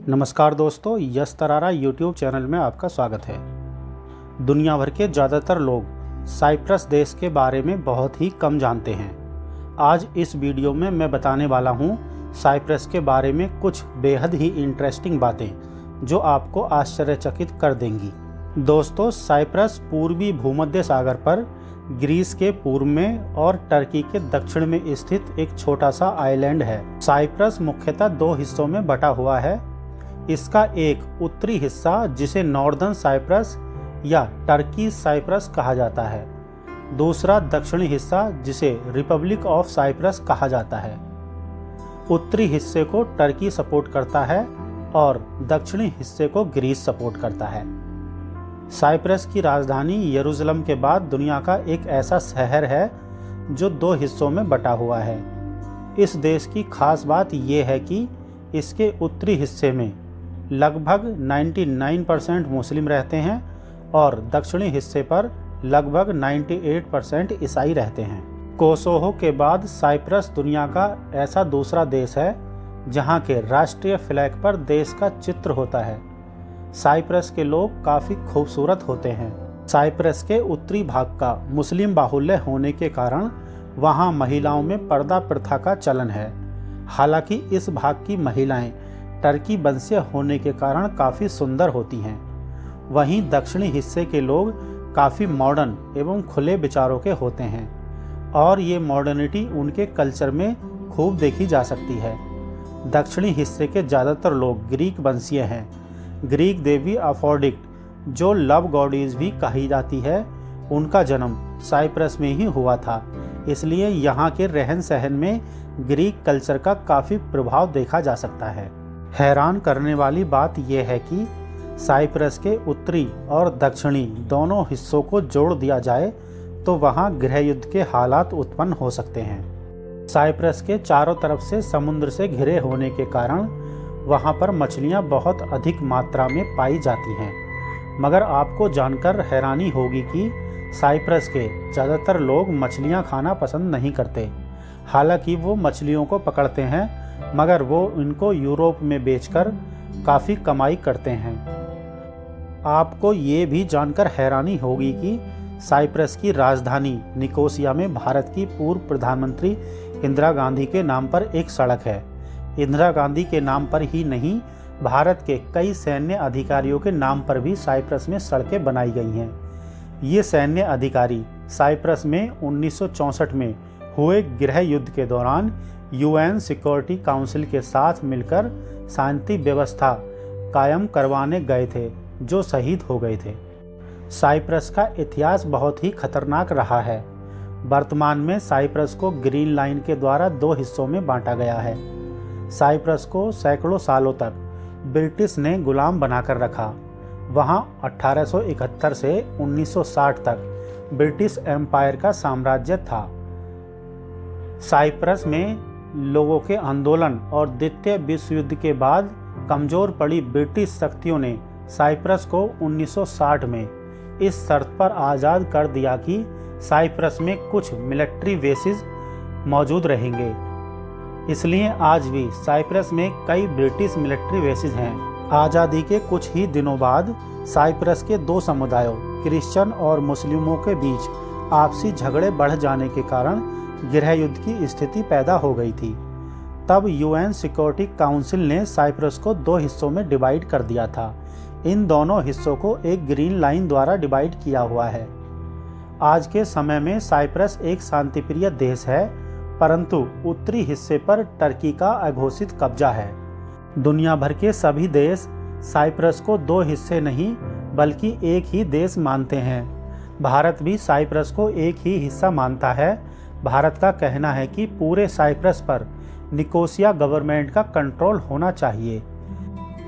नमस्कार दोस्तों, यश तरारा YouTube channel में आपका स्वागत है। दुनिया भर के ज़्यादातर लोग साइप्रस देश के बारे में बहुत ही कम जानते हैं। आज इस वीडियो में मैं बताने वाला हूं साइप्रस के बारे में कुछ बेहद ही इंटरेस्टिंग बातें जो आपको आश्चर्यचकित कर देंगी। दोस्तों, साइप्रस पूर्वी भूमध्य सागर पर ग्रीस के पूर्व में और टर्की के दक्षिण में स्थित एक छोटा सा आइलैंड है। साइप्रस मुख्यतः दो हिस्सों में बटा हुआ है। इसका एक उत्तरी हिस्सा जिसे नॉर्दर्न साइप्रस या टर्की साइप्रस कहा जाता है, दूसरा दक्षिणी हिस्सा जिसे रिपब्लिक ऑफ साइप्रस कहा जाता है। उत्तरी हिस्से को टर्की सपोर्ट करता है और दक्षिणी हिस्से को ग्रीस सपोर्ट करता है। साइप्रस की राजधानी यरूशलेम के बाद दुनिया का एक ऐसा शहर है जो दो हिस्सों में बटा हुआ है। इस देश की खास बात यह है कि इसके उत्तरी हिस्से में लगभग 99% मुस्लिम रहते हैं और दक्षिणी हिस्से पर लगभग 98% ईसाई रहते हैं। कोसोवो के बाद साइप्रस दुनिया का ऐसा दूसरा देश है जहां के राष्ट्रीय फ्लैग पर देश का चित्र होता है। साइप्रस के लोग काफ़ी खूबसूरत होते हैं। साइप्रस के उत्तरी भाग का मुस्लिम बाहुल्य होने के कारण वहां महिलाओं में पर्दा प्रथा का चलन है। हालांकि इस भाग की महिलाएं टर्की वंशीय होने के कारण काफ़ी सुंदर होती हैं। वहीं दक्षिणी हिस्से के लोग काफ़ी मॉडर्न एवं खुले विचारों के होते हैं और ये मॉडर्निटी उनके कल्चर में खूब देखी जा सकती है। दक्षिणी हिस्से के ज़्यादातर लोग ग्रीक वंशीय हैं। ग्रीक देवी अफोडिट, जो लव गॉडेस भी कही जाती है, उनका जन्म साइप्रस में ही हुआ था। इसलिए यहाँ के रहन सहन में ग्रीक कल्चर का काफ़ी प्रभाव देखा जा सकता है। हैरान करने वाली बात यह है कि साइप्रस के उत्तरी और दक्षिणी दोनों हिस्सों को जोड़ दिया जाए तो वहां गृह युद्ध के हालात उत्पन्न हो सकते हैं। साइप्रस के चारों तरफ से समुद्र से घिरे होने के कारण वहां पर मछलियां बहुत अधिक मात्रा में पाई जाती हैं। मगर आपको जानकर हैरानी होगी कि साइप्रस के ज़्यादातर लोग मछलियां खाना पसंद नहीं करते। हालांकि वो मछलियों को पकड़ते हैं मगर वो इनको यूरोप में बेचकर काफ़ी कमाई करते हैं। आपको ये भी जानकर हैरानी होगी कि साइप्रस की राजधानी निकोसिया में भारत की पूर्व प्रधानमंत्री इंदिरा गांधी के नाम पर एक सड़क है। इंदिरा गांधी के नाम पर ही नहीं, भारत के कई सैन्य अधिकारियों के नाम पर भी साइप्रस में सड़कें बनाई गई हैं। ये सैन्य अधिकारी साइप्रस में 1964 में हुए गृह युद्ध के दौरान यूएन सिक्योरिटी काउंसिल के साथ मिलकर शांति व्यवस्था कायम करवाने गए थे, जो शहीद हो गए थे। साइप्रस का इतिहास बहुत ही खतरनाक रहा है। वर्तमान में साइप्रस को ग्रीन लाइन के द्वारा दो हिस्सों में बांटा गया है। साइप्रस को सैकड़ों सालों तक ब्रिटिश ने गुलाम बनाकर रखा। वहां 1871 से 1960 तक ब्रिटिश एम्पायर का साम्राज्य था। साइप्रस में लोगों के आंदोलन और द्वितीय विश्व युद्ध के बाद कमज़ोर पड़ी ब्रिटिश शक्तियों ने साइप्रस को 1960 में इस शर्त पर आज़ाद कर दिया कि साइप्रस में कुछ मिलिट्री बेसिस मौजूद रहेंगे। इसलिए आज भी साइप्रस में कई ब्रिटिश मिलिट्री बेसिस हैं। आज़ादी के कुछ ही दिनों बाद साइप्रस के दो समुदायों, क्रिश्चियन और मुस्लिमों के बीच आपसी झगड़े बढ़ जाने के कारण गृह युद्ध की स्थिति पैदा हो गई थी। तब यूएन सिक्योरिटी काउंसिल ने साइप्रस को दो हिस्सों में डिवाइड कर दिया था। इन दोनों हिस्सों को एक ग्रीन लाइन द्वारा डिवाइड किया हुआ है। आज के समय में साइप्रस एक शांतिप्रिय देश है, परंतु उत्तरी हिस्से पर टर्की का अघोषित कब्जा है। दुनिया भर के सभी देश साइप्रस को दो हिस्से नहीं बल्कि एक ही देश मानते हैं। भारत भी साइप्रस को एक ही हिस्सा मानता है। भारत का कहना है कि पूरे साइप्रस पर निकोसिया गवर्नमेंट का कंट्रोल होना चाहिए।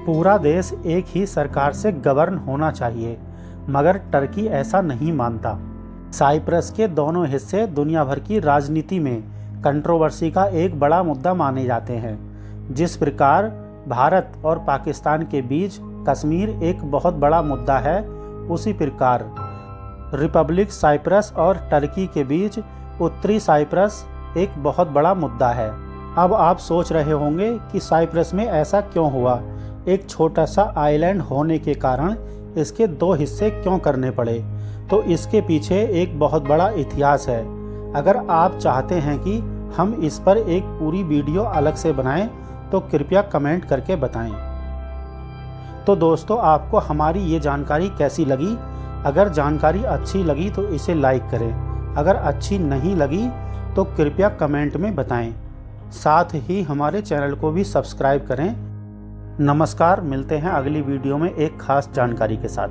पूरा देश एक ही सरकार से गवर्न होना चाहिए, मगर टर्की ऐसा नहीं मानता। साइप्रस के दोनों हिस्से दुनिया भर की राजनीति में कंट्रोवर्सी का एक बड़ा मुद्दा माने जाते हैं। जिस प्रकार भारत और पाकिस्तान के बीच कश्मीर एक बहुत बड़ा मुद्दा है, उसी प्रकार रिपब्लिक साइप्रस और टर्की के बीच उत्तरी साइप्रस एक बहुत बड़ा मुद्दा है। अब आप सोच रहे होंगे कि साइप्रस में ऐसा क्यों हुआ एक छोटा सा आइलैंड होने के कारण इसके 2 हिस्से क्यों करने पड़े, तो इसके पीछे एक बहुत बड़ा इतिहास है। अगर आप चाहते हैं कि हम इस पर एक पूरी वीडियो अलग से बनाएं तो कृपया कमेंट करके बताएं। तो दोस्तों, आपको हमारी ये जानकारी कैसी लगी? अगर जानकारी अच्छी लगी तो इसे लाइक करें, अगर अच्छी नहीं लगी तो कृपया कमेंट में बताएं। साथ ही हमारे चैनल को भी सब्सक्राइब करें। नमस्कार, मिलते हैं अगली वीडियो में एक खास जानकारी के साथ।